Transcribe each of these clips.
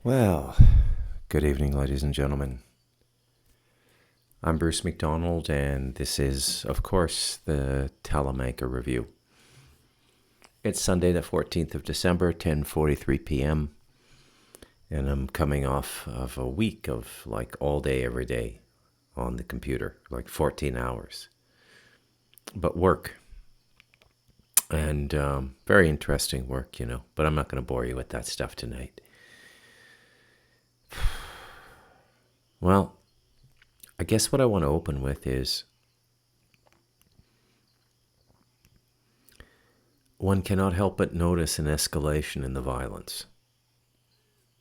Well, good evening, ladies and gentlemen. I'm Bruce McDonald, and this is, of course, the Talamanca Review. It's Sunday, the 14th of December, 10:43 p.m., and I'm coming off of a week of like all day, every day on the computer, like 14 hours. But work, and very interesting work, but I'm not going to bore you with that stuff tonight. Well, I guess what I want to open with is one cannot help but notice an escalation in the violence.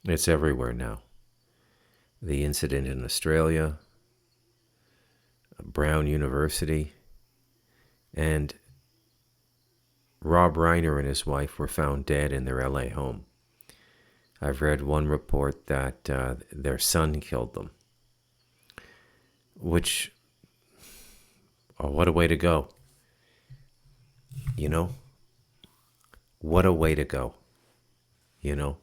It's everywhere now. The incident in Australia, Brown University, and Rob Reiner and his wife were found dead in their LA home. I've read one report that their son killed them, which, what a way to go. What a way to go, to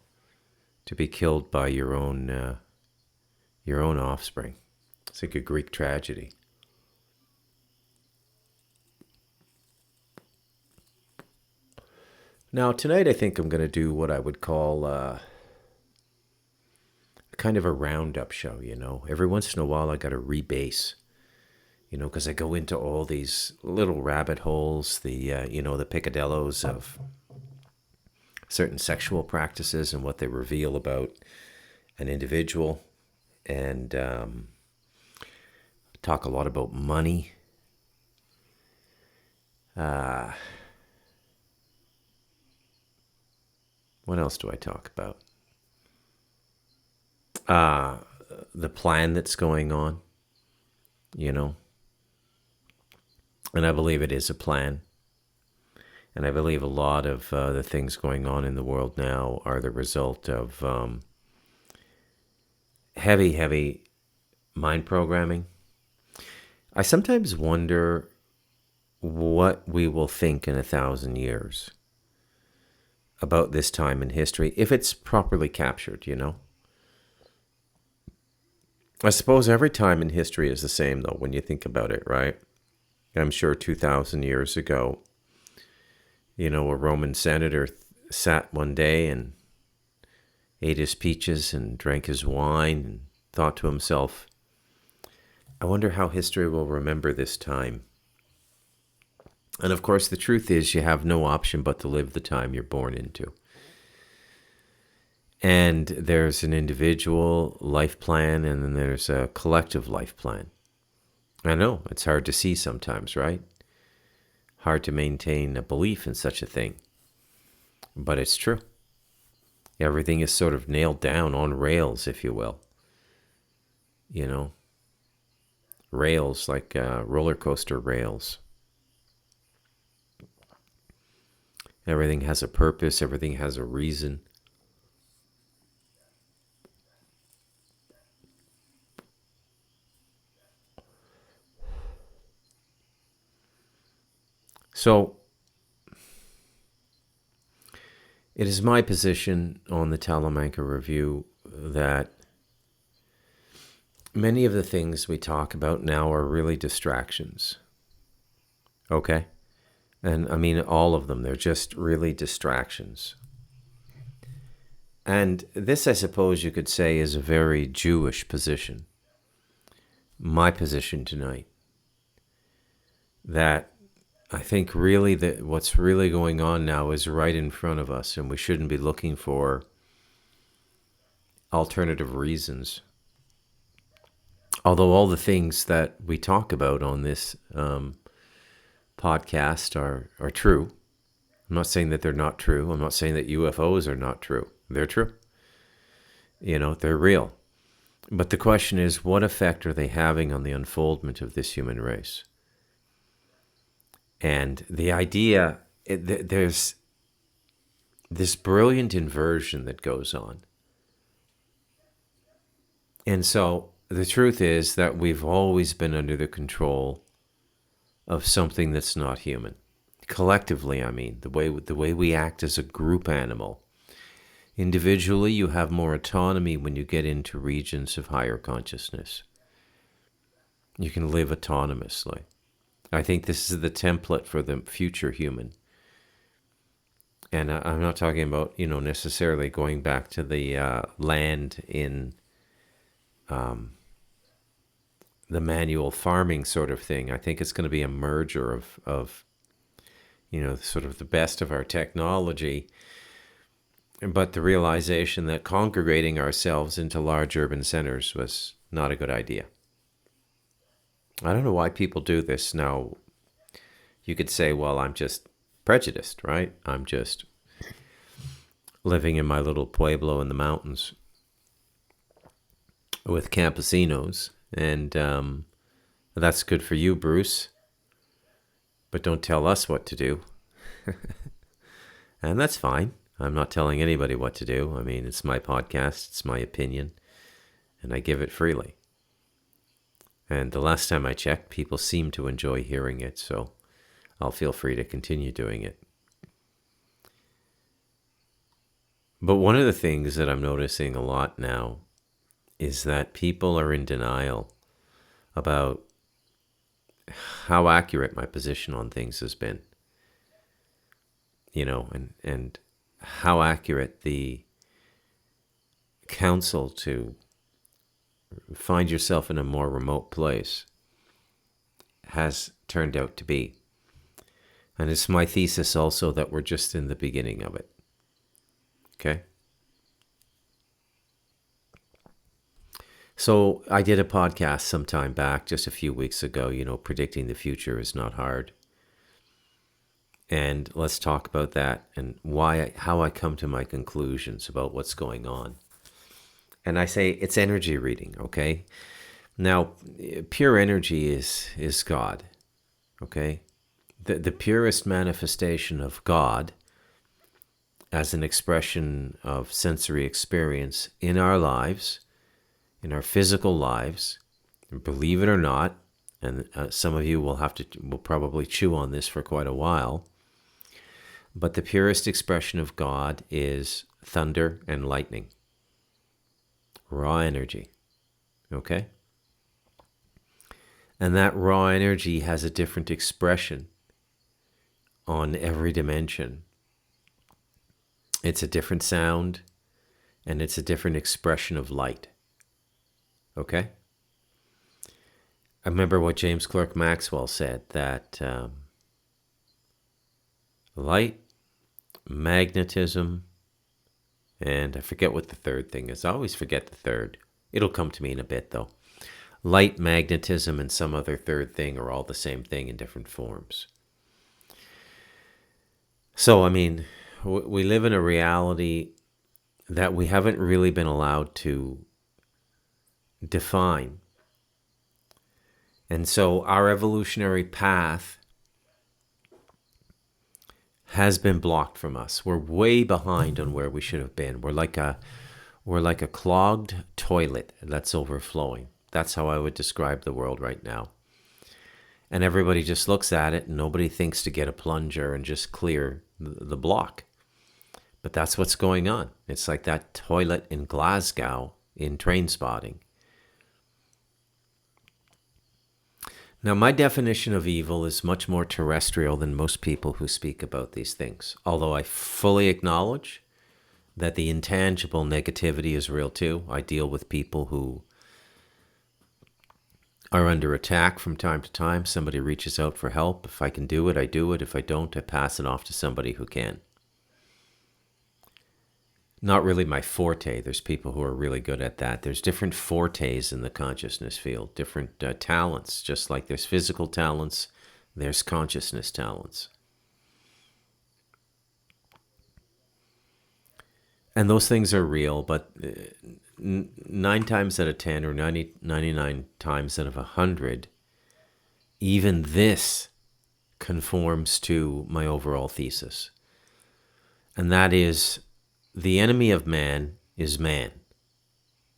be killed by your own offspring. It's like a Greek tragedy. Now, tonight I think I'm going to do what I would call kind of a roundup show, Every once in a while I got to rebase, because I go into all these little rabbit holes, the picadillos of certain sexual practices and what they reveal about an individual, and talk a lot about money. What else do I talk about? The plan that's going on, and I believe it is a plan. And I believe a lot of the things going on in the world now are the result of heavy mind programming. I sometimes wonder what we will think in 1,000 years about this time in history, if it's properly captured, I suppose every time in history is the same, though, when you think about it, right? I'm sure 2,000 years ago, a Roman senator sat one day and ate his peaches and drank his wine and thought to himself, I wonder how history will remember this time. And of course, the truth is you have no option but to live the time you're born into. And there's an individual life plan, and then there's a collective life plan. I know, it's hard to see sometimes, right? Hard to maintain a belief in such a thing. But it's true. Everything is sort of nailed down on rails, if you will. Rails like roller coaster rails. Everything has a purpose. Everything has a reason. So, it is my position on the Talamanca Review that many of the things we talk about now are really distractions. Okay? And I mean all of them. They're just really distractions. And this, I suppose you could say, is a very Jewish position. My position tonight. That I think really that what's really going on now is right in front of us, and we shouldn't be looking for alternative reasons. Although all the things that we talk about on this podcast are true. I'm not saying that they're not true. I'm not saying that UFOs are not true. They're true. They're real. But the question is, what effect are they having on the unfoldment of this human race? And the idea, there's this brilliant inversion that goes on. And so the truth is that we've always been under the control of something that's not human. Collectively, I mean, the way we act as a group animal Individually, you have more autonomy when you get into regions of higher consciousness. You can live autonomously. I think this is the template for the future human. And I'm not talking about, necessarily going back to the land in the manual farming sort of thing. I think it's going to be a merger of sort of the best of our technology, but the realization that congregating ourselves into large urban centers was not a good idea. I don't know why people do this. Now, you could say, well, I'm just prejudiced, right? I'm just living in my little pueblo in the mountains with campesinos, and that's good for you, Bruce, but don't tell us what to do. And that's fine. I'm not telling anybody what to do. I mean, it's my podcast, it's my opinion, and I give it freely. And the last time I checked, people seem to enjoy hearing it, so I'll feel free to continue doing it. But one of the things that I'm noticing a lot now is that people are in denial about how accurate my position on things has been. And how accurate the counsel to find yourself in a more remote place has turned out to be. And it's my thesis also that we're just in the beginning of it. Okay? So I did a podcast some time back, just a few weeks ago, predicting the future is not hard. And let's talk about that and how I come to my conclusions about what's going on. And I say it's energy reading, okay? Now, pure energy is God, okay? The purest manifestation of God as an expression of sensory experience in our lives, in our physical lives, and believe it or not, and some of you will probably chew on this for quite a while, but the purest expression of God is thunder and lightning. Raw energy, okay? And that raw energy has a different expression on every dimension. It's a different sound, and it's a different expression of light, okay? I remember what James Clerk Maxwell said, that light, magnetism, and I forget what the third thing is. I always forget the third. It'll come to me in a bit, though. Light, magnetism, and some other third thing are all the same thing in different forms. So, I mean, we live in a reality that we haven't really been allowed to define. And so our evolutionary path has been blocked from us. We're way behind on where we should have been. We're like a clogged toilet that's overflowing. That's how I would describe the world right now. And everybody just looks at it and nobody thinks to get a plunger and just clear the block. But that's what's going on. It's like that toilet in Glasgow in Trainspotting. Now, my definition of evil is much more terrestrial than most people who speak about these things, although I fully acknowledge that the intangible negativity is real too. I deal with people who are under attack from time to time. Somebody reaches out for help. If I can do it, I do it. If I don't, I pass it off to somebody who can. Not really my forte. There's people who are really good at that. There's different fortes in the consciousness field, different talents, just like there's physical talents, there's consciousness talents. And those things are real, but 9 times out of 10 or 99 times out of 100, even this conforms to my overall thesis. And that is, the enemy of man is man.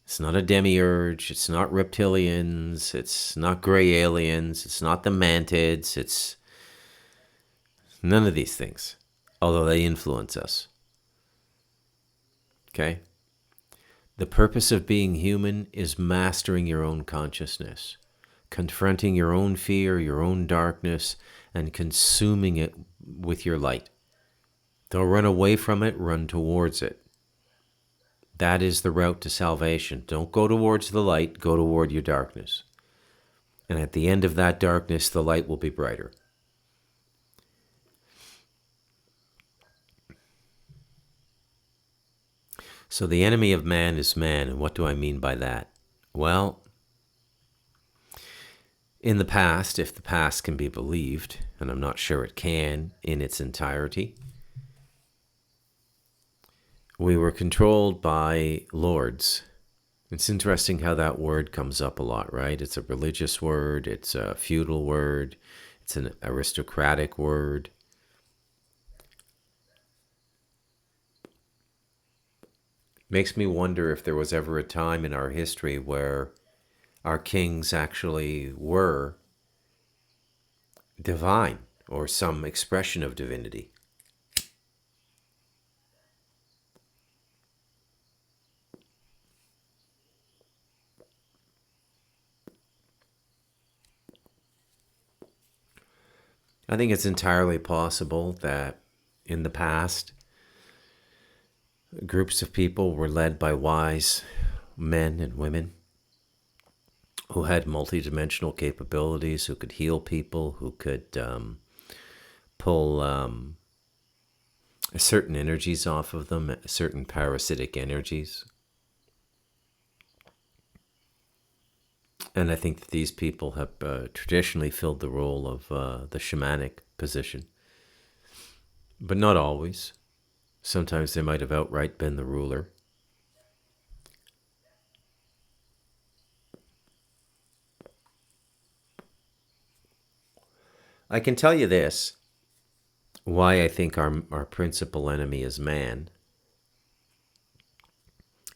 It's not a demiurge, it's not reptilians, it's not gray aliens, it's not the mantids, it's none of these things, although they influence us. Okay? The purpose of being human is mastering your own consciousness, confronting your own fear, your own darkness, and consuming it with your light. Don't run away from it, run towards it. That is the route to salvation. Don't go towards the light, go toward your darkness. And at the end of that darkness, the light will be brighter. So the enemy of man is man, and what do I mean by that? Well, in the past, if the past can be believed, and I'm not sure it can in its entirety, we were controlled by lords. It's interesting how that word comes up a lot, right? It's a religious word, it's a feudal word, it's an aristocratic word. Makes me wonder if there was ever a time in our history where our kings actually were divine or some expression of divinity. I think it's entirely possible that in the past, groups of people were led by wise men and women who had multidimensional capabilities, who could heal people, who could pull certain energies off of them, certain parasitic energies. And I think that these people have traditionally filled the role of the shamanic position. But not always. Sometimes they might have outright been the ruler. I can tell you this, why I think our principal enemy is man.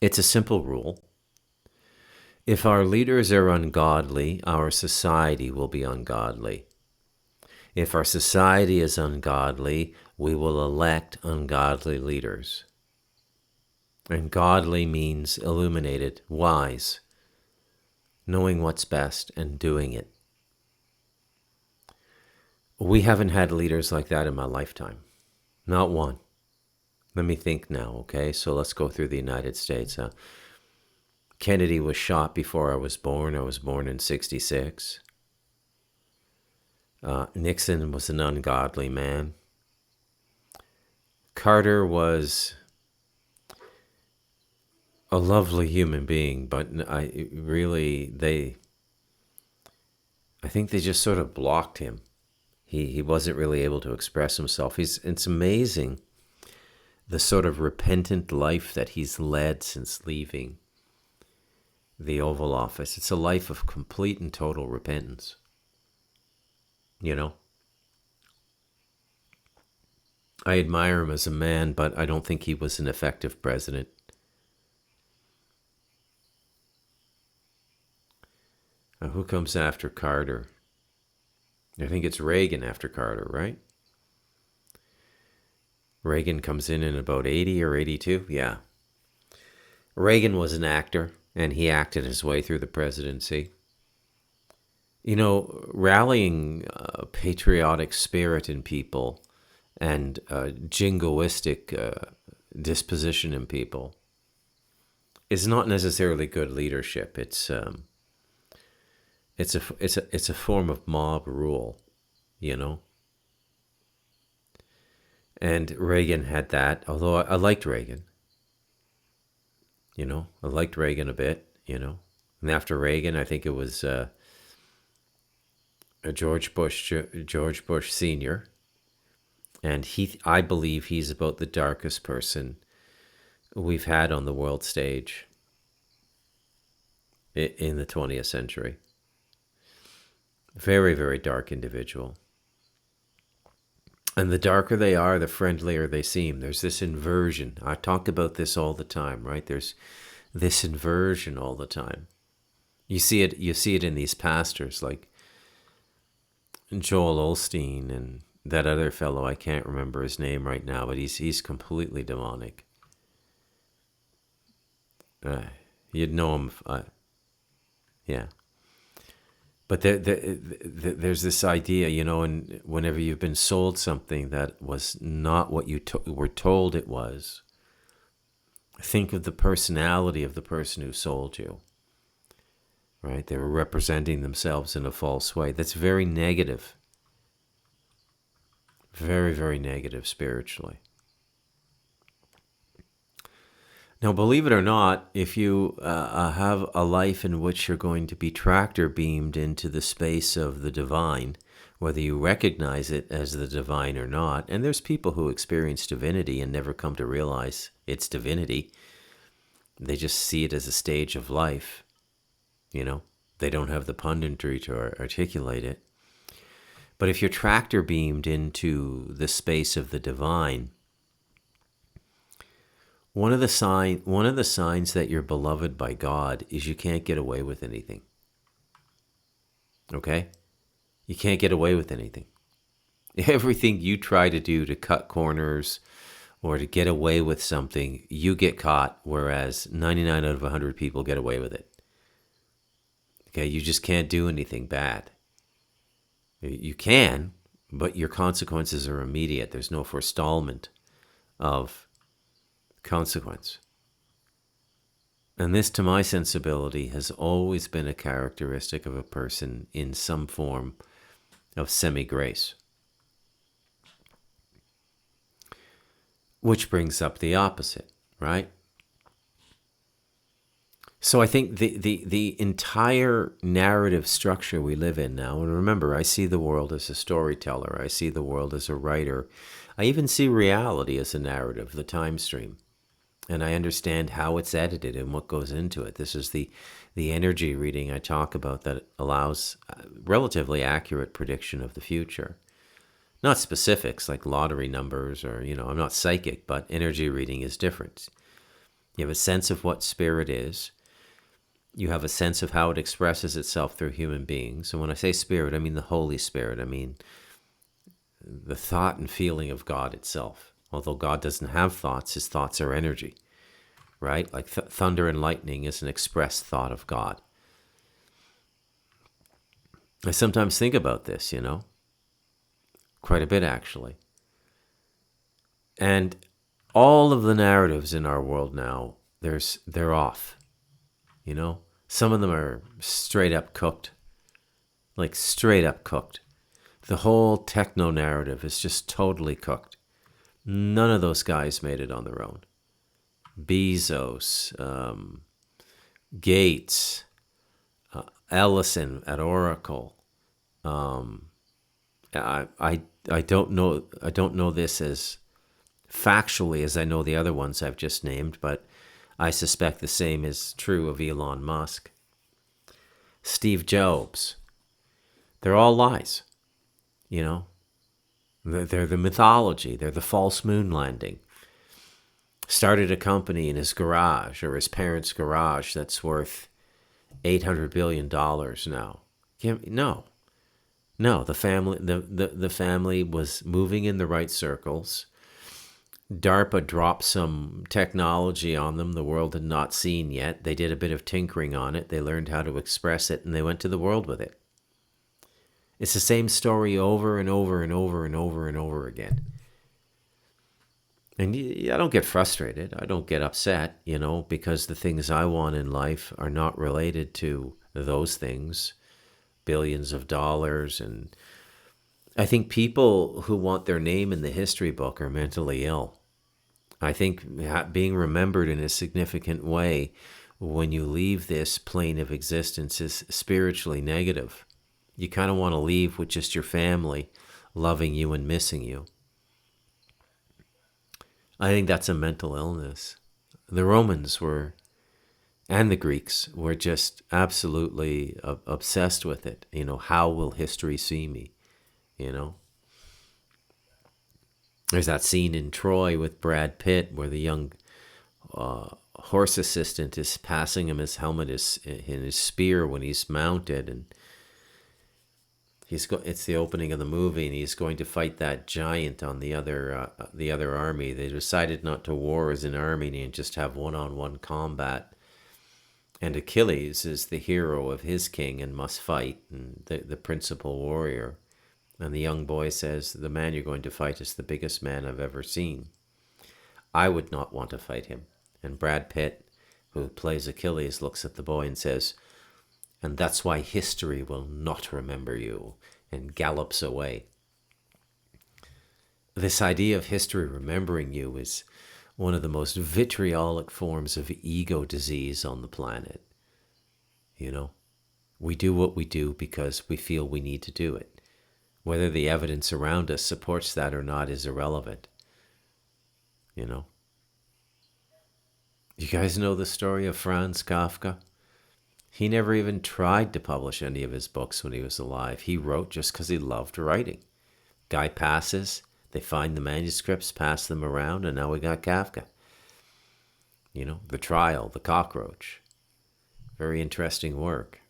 It's a simple rule. If our leaders are ungodly, our society will be ungodly. If our society is ungodly, we will elect ungodly leaders. And godly means illuminated, wise, knowing what's best and doing it. We haven't had leaders like that in my lifetime. Not one. Let me think now, okay? So let's go through the United States. Kennedy was shot before I was born. I was born in 1966. Nixon was an ungodly man. Carter was a lovely human being, but I think they just sort of blocked him. He wasn't really able to express himself. It's amazing the sort of repentant life that he's led since leaving the Oval Office. It's a life of complete and total repentance. You know? I admire him as a man, but I don't think he was an effective president. Who comes after Carter? I think it's Reagan after Carter, right? Reagan comes in about 80 or 82. Yeah. Reagan was an actor, and he acted his way through the presidency. You know, rallying patriotic spirit in people and jingoistic disposition in people is not necessarily good leadership. It's a form of mob rule, you know. And Reagan had that, although I liked Reagan. You know, I liked Reagan a bit, you know. And after Reagan, I think it was George Bush Sr. And I believe he's about the darkest person we've had on the world stage in the 20th century. Very, very dark individual. And the darker they are, the friendlier they seem. There's this inversion. I talk about this all the time, right? There's this inversion all the time. You see it in these pastors like Joel Osteen and that other fellow. I can't remember his name right now, but he's completely demonic. Uh, you'd know him. Yeah. But there's this idea, and whenever you've been sold something that was not what you were told it was, think of the personality of the person who sold you, right? They were representing themselves in a false way. That's very negative. Very, very negative spiritually. Now, believe it or not, if you have a life in which you're going to be tractor beamed into the space of the divine, whether you recognize it as the divine or not, and there's people who experience divinity and never come to realize it's divinity. They just see it as a stage of life. They don't have the punditry to articulate it. But if you're tractor beamed into the space of the divine, one of the signs that you're beloved by God is you can't get away with anything. Okay? You can't get away with anything. Everything you try to do to cut corners or to get away with something, you get caught, whereas 99 out of 100 people get away with it. Okay? You just can't do anything bad. You can, but your consequences are immediate. There's no forestallment of consequence. And this, to my sensibility, has always been a characteristic of a person in some form of semi-grace. Which brings up the opposite, right? So I think the entire narrative structure we live in now, and remember, I see the world as a storyteller, I see the world as a writer, I even see reality as a narrative, the time stream. And I understand how it's edited and what goes into it. This is the energy reading I talk about that allows relatively accurate prediction of the future. Not specifics like lottery numbers or, I'm not psychic, but energy reading is different. You have a sense of what spirit is. You have a sense of how it expresses itself through human beings. And when I say spirit, I mean the Holy Spirit. I mean the thought and feeling of God itself. Although God doesn't have thoughts, his thoughts are energy, right? Like thunder and lightning is an expressed thought of God. I sometimes think about this, quite a bit actually. And all of the narratives in our world now, they're off, Some of them are straight up cooked, like straight up cooked. The whole techno narrative is just totally cooked. None of those guys made it on their own. Bezos, Gates, Ellison at Oracle. I don't know this as factually as I know the other ones I've just named, but I suspect the same is true of Elon Musk. Steve Jobs. They're all lies, They're the mythology. They're the false moon landing. Started a company in his garage or his parents' garage that's worth $800 billion now. No. The family was moving in the right circles. DARPA dropped some technology on them the world had not seen yet. They did a bit of tinkering on it. They learned how to express it, and they went to the world with it. It's the same story over and over and over and over and over again. And I don't get frustrated. I don't get upset, because the things I want in life are not related to those things, billions of dollars. And I think people who want their name in the history book are mentally ill. I think being remembered in a significant way when you leave this plane of existence is spiritually negative. You kind of want to leave with just your family loving you and missing you. I think that's a mental illness. The Romans and the Greeks were just absolutely obsessed with it. How will history see me? There's that scene in Troy with Brad Pitt where the young horse assistant is passing him his helmet in his spear when he's mounted, and it's the opening of the movie, and he's going to fight that giant on the other army. They decided not to war as an army and just have one-on-one combat And Achilles is the hero of his king and must fight, and the principal warrior. And the young boy says, the man you're going to fight is the biggest man I've ever seen. I would not want to fight him. And Brad Pitt, who plays Achilles, looks at the boy and says, and that's why history will not remember you, and gallops away. This idea of history remembering you is one of the most vitriolic forms of ego disease on the planet. You know, we do what we do because we feel we need to do it. Whether the evidence around us supports that or not is irrelevant. You know, you guys know the story of Franz Kafka? He never even tried to publish any of his books when he was alive. He wrote just because he loved writing. Guy passes, they find the manuscripts, pass them around, and now we got Kafka. You know, The Trial, The Cockroach. Very interesting work.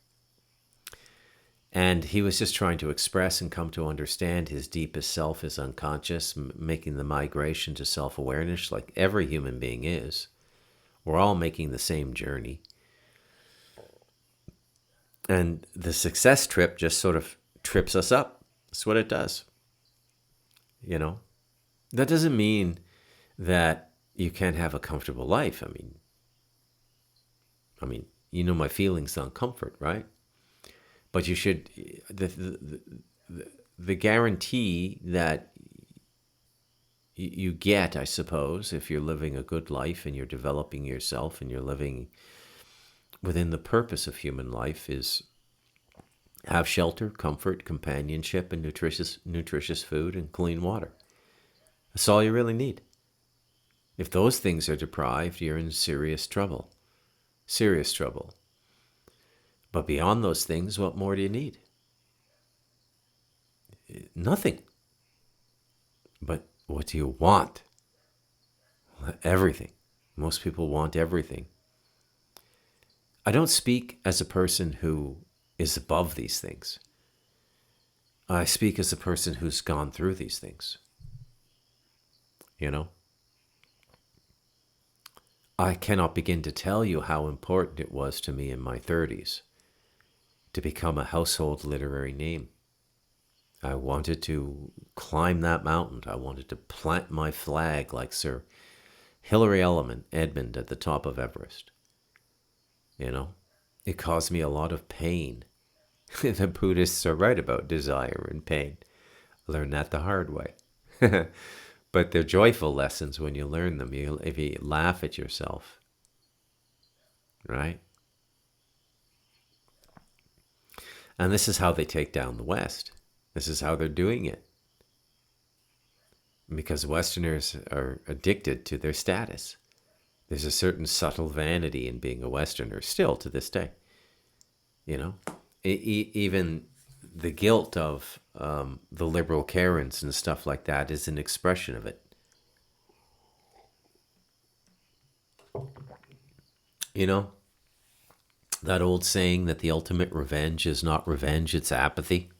And he was just trying to express and come to understand his deepest self is unconscious, making the migration to self-awareness like every human being is. We're all making the same journey. And the success trip just sort of trips us up. That's what it does. You know, that doesn't mean that you can't have a comfortable life. I mean, you know my feelings on comfort, right? But you should, the guarantee that you get, I suppose, if you're living a good life and you're developing yourself and you're living within the purpose of human life is have shelter, comfort, companionship, and nutritious food and clean water. That's all you really need. If those things are deprived, you're in serious trouble. Serious trouble. But beyond those things, what more do you need? Nothing. But what do you want? Everything. Most people want everything. I don't speak as a person who is above these things. I speak as a person who's gone through these things. You know? I cannot begin to tell you how important it was to me in my 30s to become a household literary name. I wanted to climb that mountain. I wanted to plant my flag like Sir Hilary Edmund at the top of Everest. You know, it caused me a lot of pain. The Buddhists are right about desire and pain. I learned that the hard way. But they're joyful lessons when you learn them. If you laugh at yourself, right? And this is how they take down the West. This is how they're doing it. Because Westerners are addicted to their status. There's a certain subtle vanity in being a Westerner still to this day. You know, even the guilt of the liberal Karens and stuff like that is an expression of it. You know, that old saying that the ultimate revenge is not revenge, it's apathy.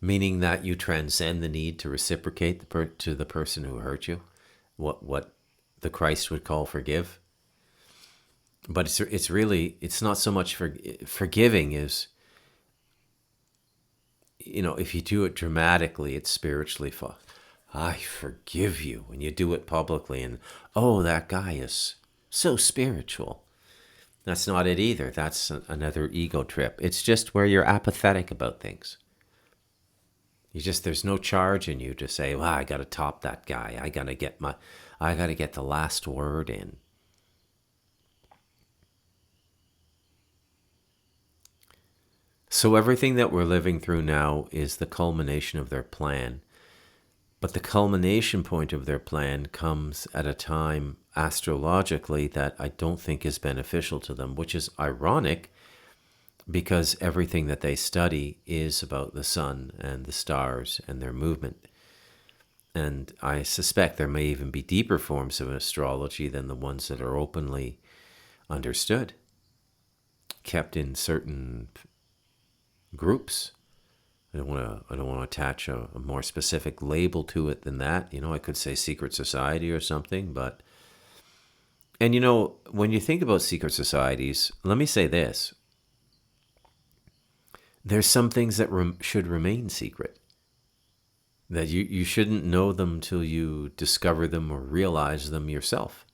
Meaning that you transcend the need to reciprocate to the person who hurt you, what the Christ would call forgive. But it's not so much forgiving as, you know, if you do it dramatically, it's spiritually I forgive you. And you do it publicly and, oh, that guy is so spiritual. That's not it either. That's another ego trip. It's just where you're apathetic about things. There's no charge in you to say, well, I got to top that guy. I got to get the last word in. So everything that we're living through now is the culmination of their plan. But the culmination point of their plan comes at a time astrologically that I don't think is beneficial to them, which is ironic because everything that they study is about the sun and the stars and their movement. And I suspect there may even be deeper forms of astrology than the ones that are openly understood, kept in certain groups. I don't want to attach a more specific label to it than that. You know, I could say secret society or something, but And when you think about secret societies, let me say this. There's some things that should remain secret. That you shouldn't know them till you discover them or realize them yourself.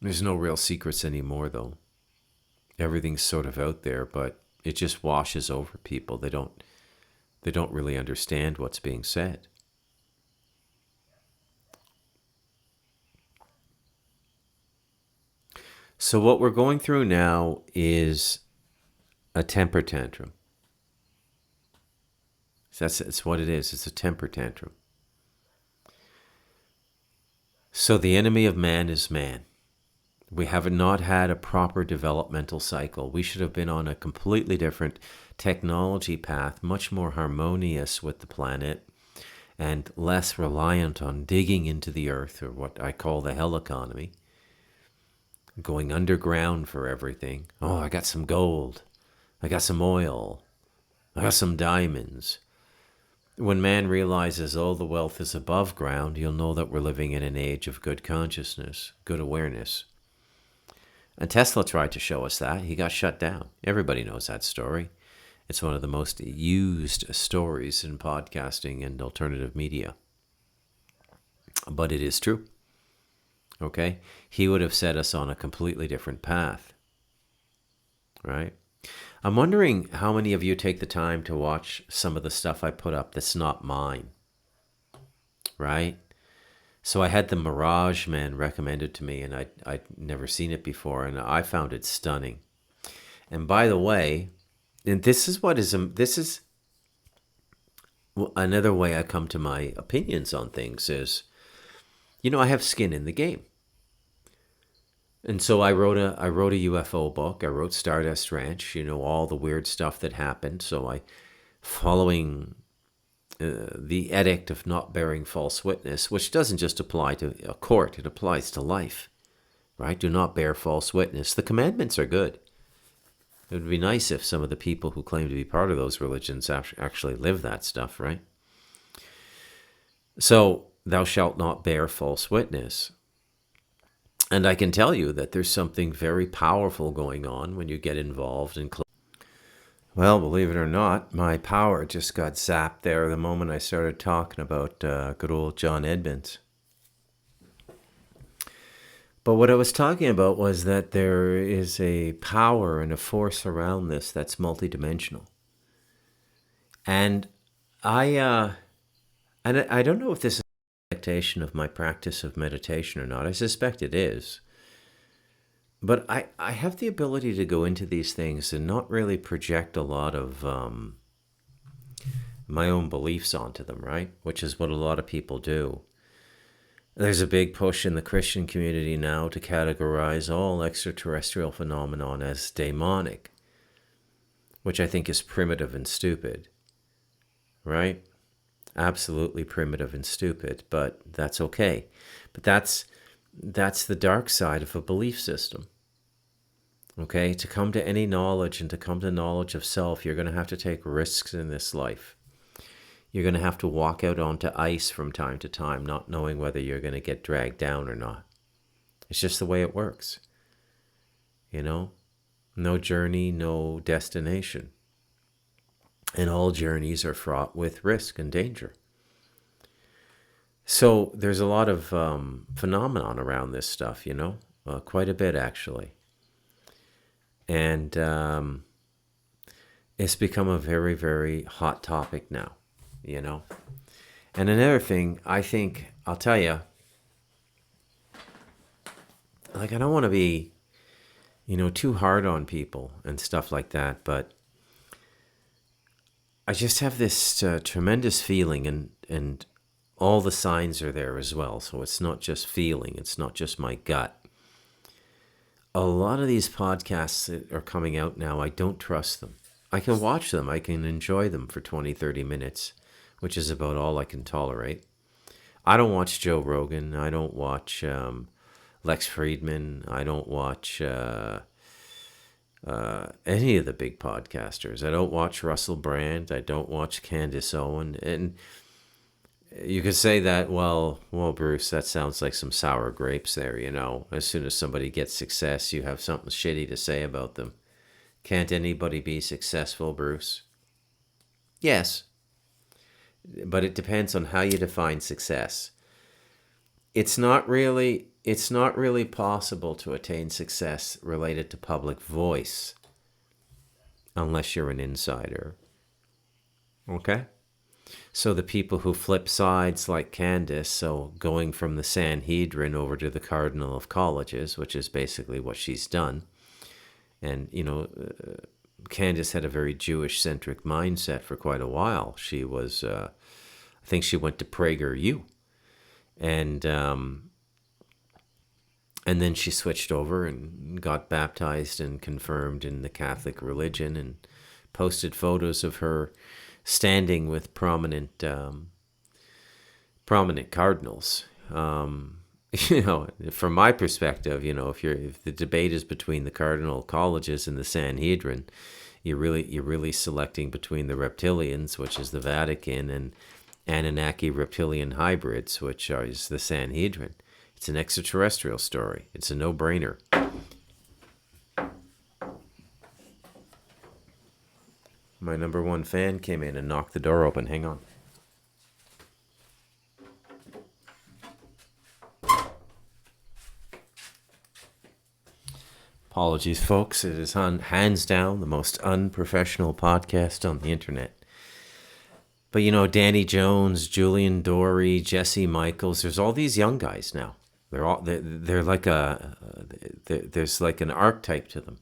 There's no real secrets anymore, though. Everything's sort of out there, but it just washes over people. They don't really understand what's being said. So what we're going through now is a temper tantrum. It's what it is. It's a temper tantrum. So the enemy of man is man. We have not had a proper developmental cycle. We should have been on a completely different technology path, much more harmonious with the planet and less reliant on digging into the earth, or what I call the hell economy, going underground for everything. Oh, I got some gold. I got some oil. I got some diamonds. When man realizes all the wealth is above ground, you'll know that we're living in an age of good consciousness, good awareness. And Tesla tried to show us that. He got shut down. Everybody knows that story. It's one of the most used stories in podcasting and alternative media. But it is true. Okay? He would have set us on a completely different path. Right? I'm wondering how many of you take the time to watch some of the stuff I put up that's not mine. Right? So I had the Mirage Man recommended to me, and I'd never seen it before, and I found it stunning. And by the way, and this is another way I come to my opinions on things is, I have skin in the game. And so I wrote a UFO book. I wrote Stardust Ranch, all the weird stuff that happened. So following the edict of not bearing false witness, which doesn't just apply to a court, it applies to life, right? Do not bear false witness. The commandments are good. It would be nice if some of the people who claim to be part of those religions actually live that stuff, right? So, thou shalt not bear false witness. And I can tell you that there's something very powerful going on when you get involved in. Well, believe it or not, my power just got zapped there the moment I started talking about good old John Edmonds. But what I was talking about was that there is a power and a force around this that's multidimensional. And I don't know if this is an expectation of my practice of meditation or not. I suspect it is. But I have the ability to go into these things and not really project a lot of my own beliefs onto them, right? Which is what a lot of people do. There's a big push in the Christian community now to categorize all extraterrestrial phenomenon as demonic, which I think is primitive and stupid, right? Absolutely primitive and stupid, but that's okay. But that's the dark side of a belief system. Okay, to come to any knowledge and to come to knowledge of self, you're going to have to take risks in this life. You're going to have to walk out onto ice from time to time, not knowing whether you're going to get dragged down or not. It's just the way it works. No journey, no destination. And all journeys are fraught with risk and danger. So there's a lot of phenomenon around this stuff, quite a bit actually. And it's become a very, very hot topic now, And another thing, I think, I'll tell you, I don't want to be, too hard on people and stuff like that, but I just have this tremendous feeling, and all the signs are there as well. So it's not just feeling, it's not just my gut. A lot of these podcasts that are coming out now, I don't trust them. I can watch them, I can enjoy them for 20, 30 minutes, which is about all I can tolerate. I don't watch Joe Rogan, I don't watch Lex Friedman, I don't watch any of the big podcasters. I don't watch Russell Brand, I don't watch Candace Owen, and You could say that, well, Bruce, that sounds like some sour grapes there, you know. As soon as somebody gets success, you have something shitty to say about them. Can't anybody be successful, Bruce? Yes, but it depends on how you define success. It's not really possible to attain success related to public voice unless you're an insider. Okay? So the people who flip sides like Candace, so going from the Sanhedrin over to the Cardinal of Colleges, which is basically what she's done. And, Candace had a very Jewish-centric mindset for quite a while. She was, I think she went to PragerU. And then she switched over and got baptized and confirmed in the Catholic religion and posted photos of her standing with prominent cardinals. From my perspective, if the debate is between the cardinal colleges and the Sanhedrin, you're really selecting between the reptilians, which is the Vatican, and Anunnaki reptilian hybrids, which is the Sanhedrin. It's an extraterrestrial story. It's a no-brainer. My number one fan came in and knocked the door open. Hang on. Apologies, folks. It is hands down the most unprofessional podcast on the internet. But Danny Jones, Julian Dory, Jesse Michaels, there's all these young guys now. They're like there's like an archetype to them.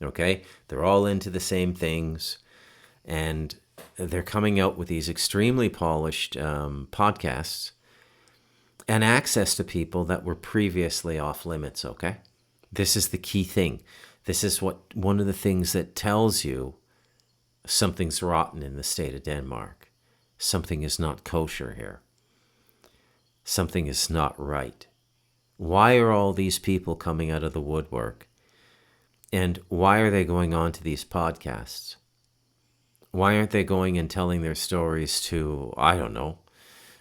Okay? They're all into the same things. And they're coming out with these extremely polished podcasts and access to people that were previously off limits, okay? This is the key thing. This is one of the things that tells you something's rotten in the state of Denmark. Something is not kosher here. Something is not right. Why are all these people coming out of the woodwork? And why are they going on to these podcasts? Why aren't they going and telling their stories to, I don't know,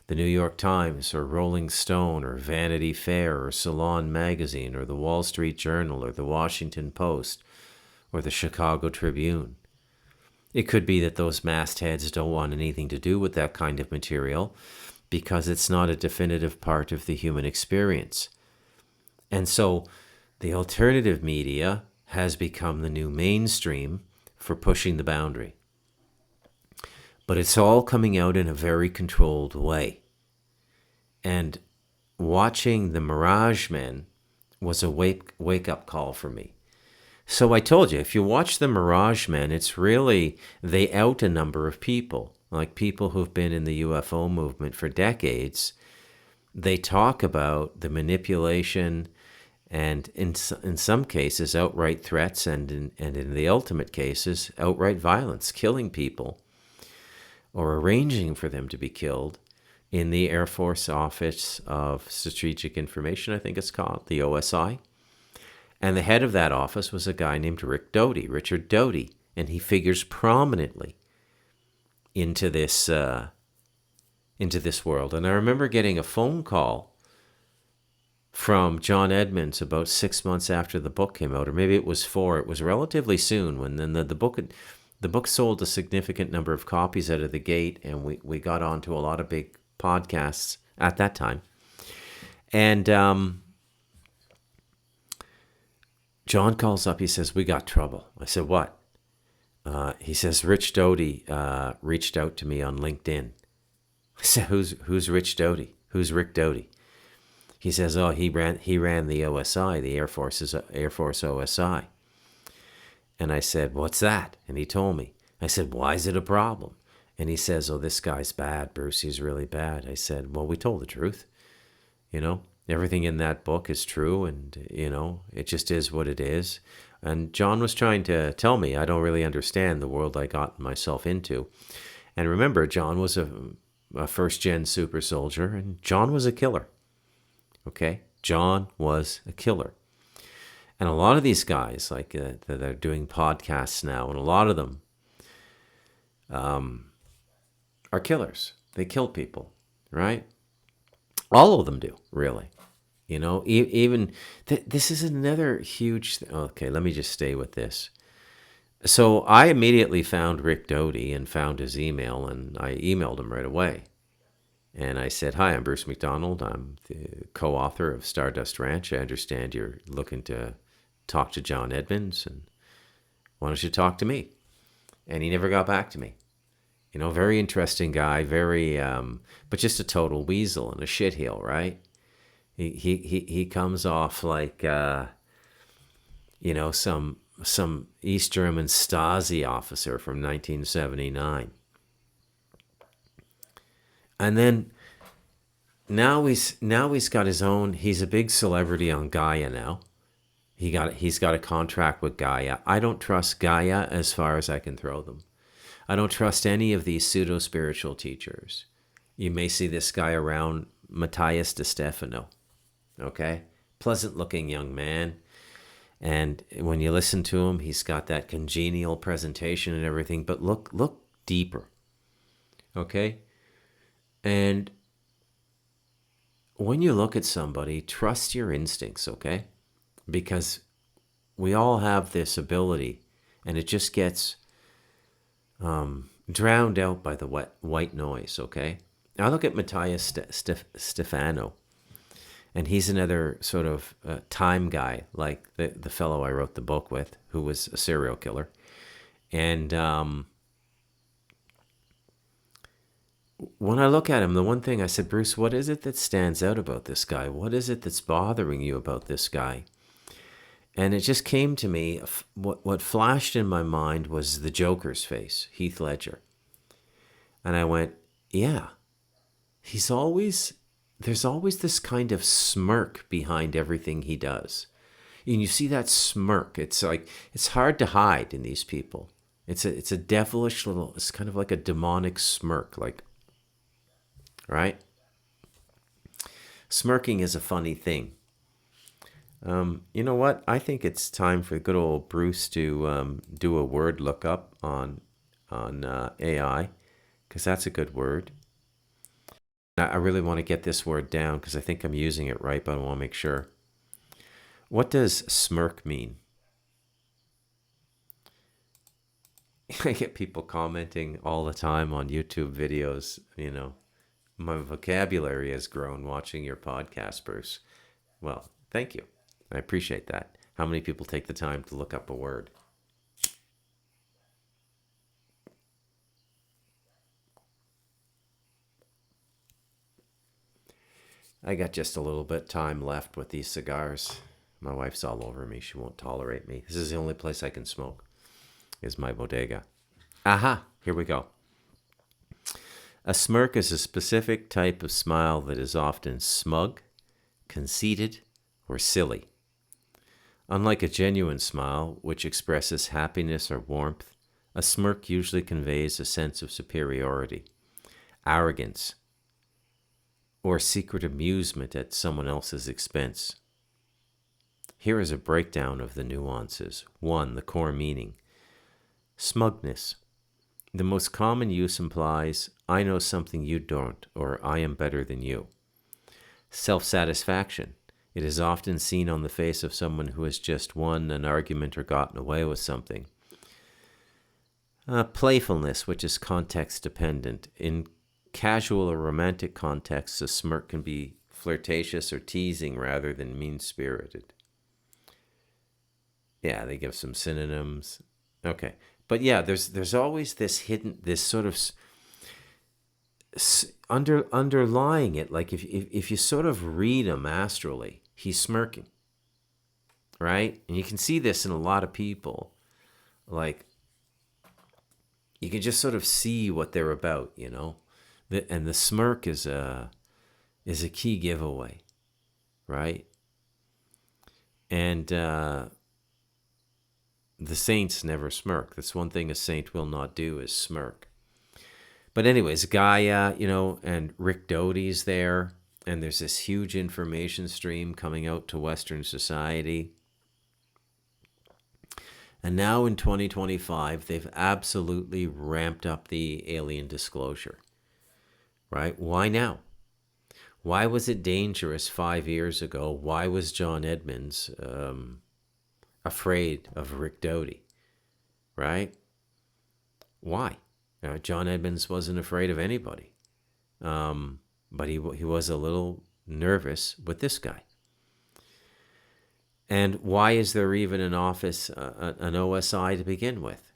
the New York Times or Rolling Stone or Vanity Fair or Salon Magazine or the Wall Street Journal or the Washington Post or the Chicago Tribune? It could be that those mastheads don't want anything to do with that kind of material because it's not a definitive part of the human experience. And so the alternative media has become the new mainstream for pushing the boundary. But it's all coming out in a very controlled way. And watching the Mirage Men was a wake-up call for me. So I told you, if you watch the Mirage Men, it's really, they out a number of people, like people who've been in the UFO movement for decades. They talk about the manipulation and in some cases, outright threats, and in the ultimate cases, outright violence, killing people or arranging for them to be killed in the Air Force Office of Strategic Information, I think it's called, the OSI. And the head of that office was a guy named Richard Doty, and he figures prominently into this world. And I remember getting a phone call from John Edmonds about 6 months after the book came out, or maybe it was 4. It was relatively soon when then the book sold a significant number of copies out of the gate, and we got onto a lot of big podcasts at that time. And John calls up. He says, "We got trouble." I said, "What?" He says, "Rich Doty reached out to me on LinkedIn." I said, "Who's Rich Doty? Who's Rick Doty?" He says, "Oh, he ran the OSI, the Air Force OSI." And I said, "What's that?" And he told me. I said, "Why is it a problem?" And he says, "Oh, this guy's bad, Bruce. He's really bad." I said, "Well, we told the truth. Everything in that book is true, and, it just is what it is." And John was trying to tell me I don't really understand the world I got myself into. And remember, John was a first-gen super soldier, and John was a killer. Okay? John was a killer. And a lot of these guys, like that are doing podcasts now, and a lot of them are killers. They kill people. right? All of them do, really. You know, even this is another huge. Okay, let me just stay with this. So I immediately found Rick Doty and found his email, and I emailed him right away. And I said, "Hi, I'm Bruce McDonald. I'm the co-author of Stardust Ranch. I understand you're looking to talk to John Edmonds, and why don't you talk to me?" And he never got back to me. You know, very interesting guy, very, but just a total weasel and a shitheel, right? He comes off like, you know, some East German Stasi officer from 1979. And then now he's got his own. He's a big celebrity on Gaia now. He's got a contract with Gaia. I don't trust Gaia as far as I can throw them. I don't trust any of these pseudo spiritual teachers. You may see this guy around, Matthias De Stefano. Okay, pleasant looking young man. And when you listen to him, he's got that congenial presentation and everything. But look deeper. Okay, and when you look at somebody, trust your instincts, okay? Because we all have this ability, and it just gets drowned out by the white noise, okay? Now look at Matthias Stefano, and he's another sort of time guy, like the fellow I wrote the book with, who was a serial killer. And when I look at him, the one thing I said, "Bruce, what is it that stands out about this guy? What is it that's bothering you about this guy?" And it just came to me, what flashed in my mind was the Joker's face, Heath Ledger. And I went, yeah, there's always this kind of smirk behind everything he does. And you see that smirk. It's like, it's hard to hide in these people. It's a devilish little, it's kind of like a demonic smirk, like, right? Smirking is a funny thing. You know what? I think it's time for good old Bruce to do a word lookup on AI, because that's a good word. I really want to get this word down because I think I'm using it right, but I want to make sure. What does smirk mean? I get people commenting all the time on YouTube videos, you know, my vocabulary has grown watching your podcast, Bruce. Well, thank you. I appreciate that. How many people take the time to look up a word? I got just a little bit time left with these cigars. My wife's all over me. She won't tolerate me. This is the only place I can smoke, is my bodega. Aha, here we go. A smirk is a specific type of smile that is often smug, conceited, or silly. Unlike a genuine smile, which expresses happiness or warmth, a smirk usually conveys a sense of superiority, arrogance, or secret amusement at someone else's expense. Here is a breakdown of the nuances. 1. The core meaning. Smugness. The most common use implies, "I know something you don't," or "I am better than you." Self-satisfaction. It is often seen on the face of someone who has just won an argument or gotten away with something. Playfulness, which is context dependent. In casual or romantic contexts, a smirk can be flirtatious or teasing rather than mean-spirited. Yeah, they give some synonyms. Okay. But yeah, there's always this hidden, this sort of underlying it. Like if you sort of read him astrally, he's smirking, right? And you can see this in a lot of people. Like, you can just sort of see what they're about, you know? And the smirk is a key giveaway, right? And the saints never smirk. That's one thing a saint will not do, is smirk. But anyways, Gaia, you know, and Rick Doty's there, and there's this huge information stream coming out to Western society. And now in 2025, they've absolutely ramped up the alien disclosure, right? Why now? Why was it dangerous 5 years ago? Why was John Edmonds afraid of Rick Doty, right? Why? John Edmonds wasn't afraid of anybody, but he was a little nervous with this guy. And why is there even an office, an OSI to begin with?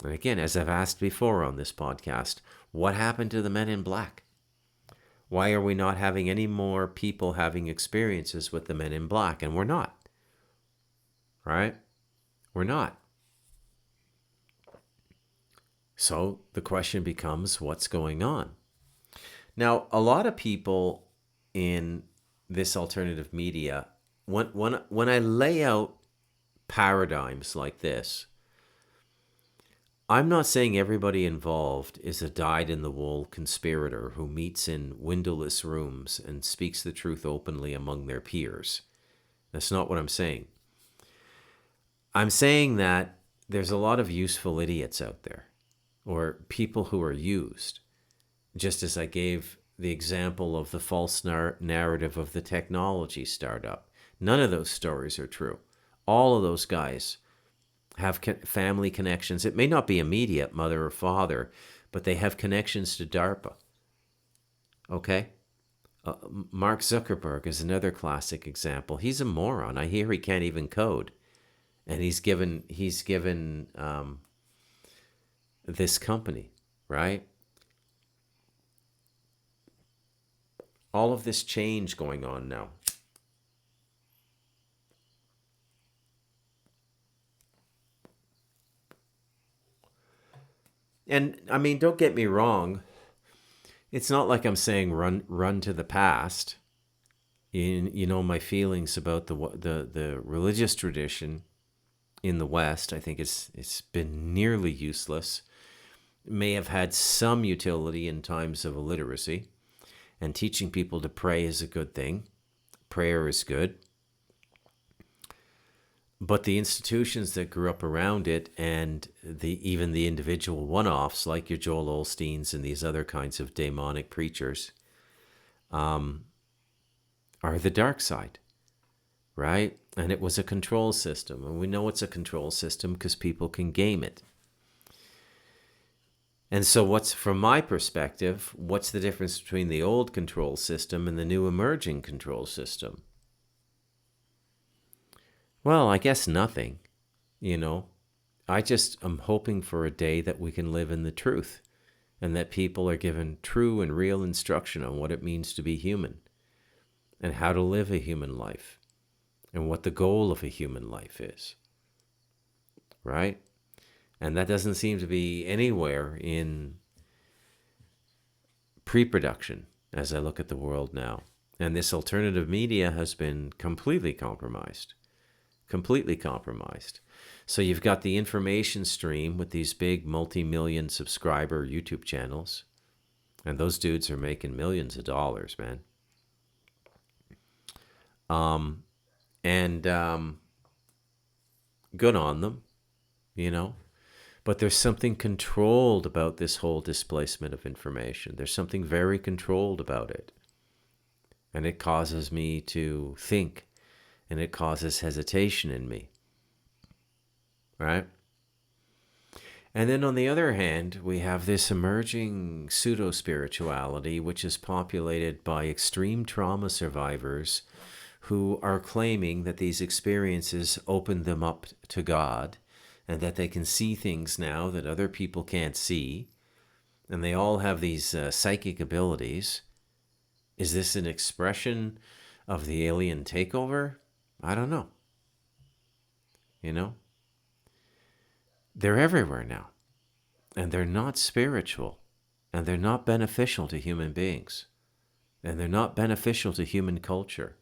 And again, as I've asked before on this podcast, what happened to the men in black? Why are we not having any more people having experiences with the men in black? And we're not, right? We're not. So the question becomes, what's going on? Now, a lot of people in this alternative media, when I lay out paradigms like this, I'm not saying everybody involved is a dyed-in-the-wool conspirator who meets in windowless rooms and speaks the truth openly among their peers. That's not what I'm saying. I'm saying that there's a lot of useful idiots out there, or people who are used, just as I gave the example of the false narrative of the technology startup. None of those stories are true. All of those guys have family connections. It may not be immediate, mother or father, but they have connections to DARPA. Okay? Mark Zuckerberg is another classic example. He's a moron. I hear he can't even code. And he's given this company, right? All of this change going on now. And I mean, don't get me wrong. It's not like I'm saying run to the past. You know my feelings about the religious tradition in the West. I think it's been nearly useless. It may have had some utility in times of illiteracy, and teaching people to pray is a good thing. Prayer is good. But the institutions that grew up around it, and even the individual one-offs like your Joel Osteens and these other kinds of demonic preachers, are the dark side, right? And it was a control system. And we know it's a control system because people can game it. And so from my perspective, what's the difference between the old control system and the new emerging control system? Well, I guess nothing, I just am hoping for a day that we can live in the truth and that people are given true and real instruction on what it means to be human and how to live a human life and what the goal of a human life is, right? And that doesn't seem to be anywhere in pre-production as I look at the world now. And this alternative media has been completely compromised. So you've got the information stream with these big multi-million subscriber YouTube channels. And those dudes are making millions of dollars, man. Good on them, But there's something controlled about this whole displacement of information. There's something very controlled about it. And it causes me to think. And it causes hesitation in me, right? And then on the other hand, we have this emerging pseudo-spirituality, which is populated by extreme trauma survivors who are claiming that these experiences opened them up to God and that they can see things now that other people can't see. And they all have these psychic abilities. Is this an expression of the alien takeover? I don't know. They're everywhere now. And they're not spiritual. And they're not beneficial to human beings. And they're not beneficial to human culture.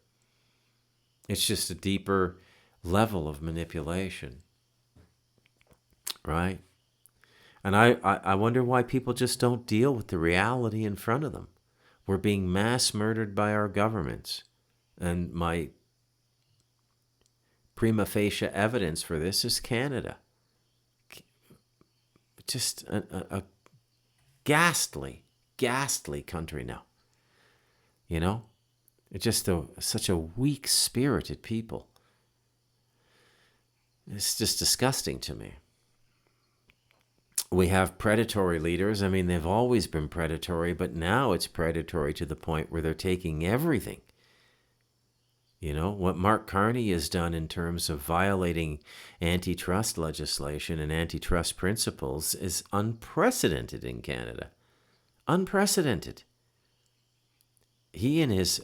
It's just a deeper level of manipulation. Right? And I wonder why people just don't deal with the reality in front of them. We're being mass murdered by our governments. And my prima facie evidence for this is Canada. Just a ghastly country now. It's just such a weak-spirited people. It's just disgusting to me. We have predatory leaders. I mean, they've always been predatory, but now it's predatory to the point where they're taking everything. You know, what Mark Carney has done in terms of violating antitrust legislation and antitrust principles is unprecedented in Canada. Unprecedented. He and his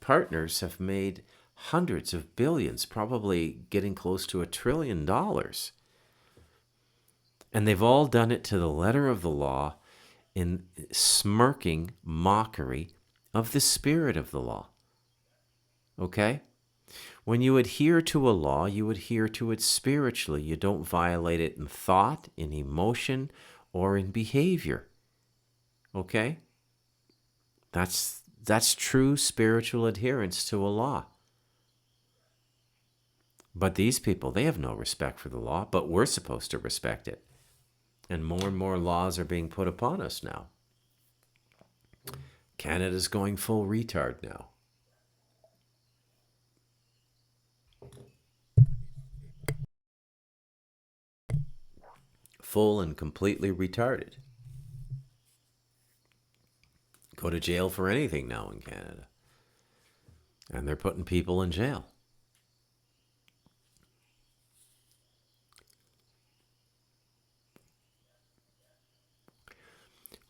partners have made hundreds of billions, probably getting close to $1 trillion. And they've all done it to the letter of the law in smirking mockery of the spirit of the law. Okay? When you adhere to a law, you adhere to it spiritually. You don't violate it in thought, in emotion, or in behavior. Okay? That's true spiritual adherence to a law. But these people, they have no respect for the law, but we're supposed to respect it. And more laws are being put upon us now. Canada's going full retard now. Full and completely retarded. Go to jail for anything now in Canada. And they're putting people in jail.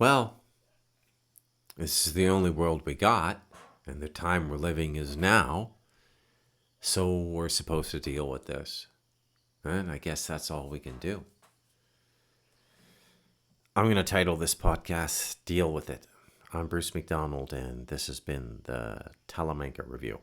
Well, this is the only world we got, and the time we're living is now, so we're supposed to deal with this. And I guess that's all we can do. I'm going to title this podcast, Deal With It. I'm Bruce McDonald, and this has been the Talamanca Review.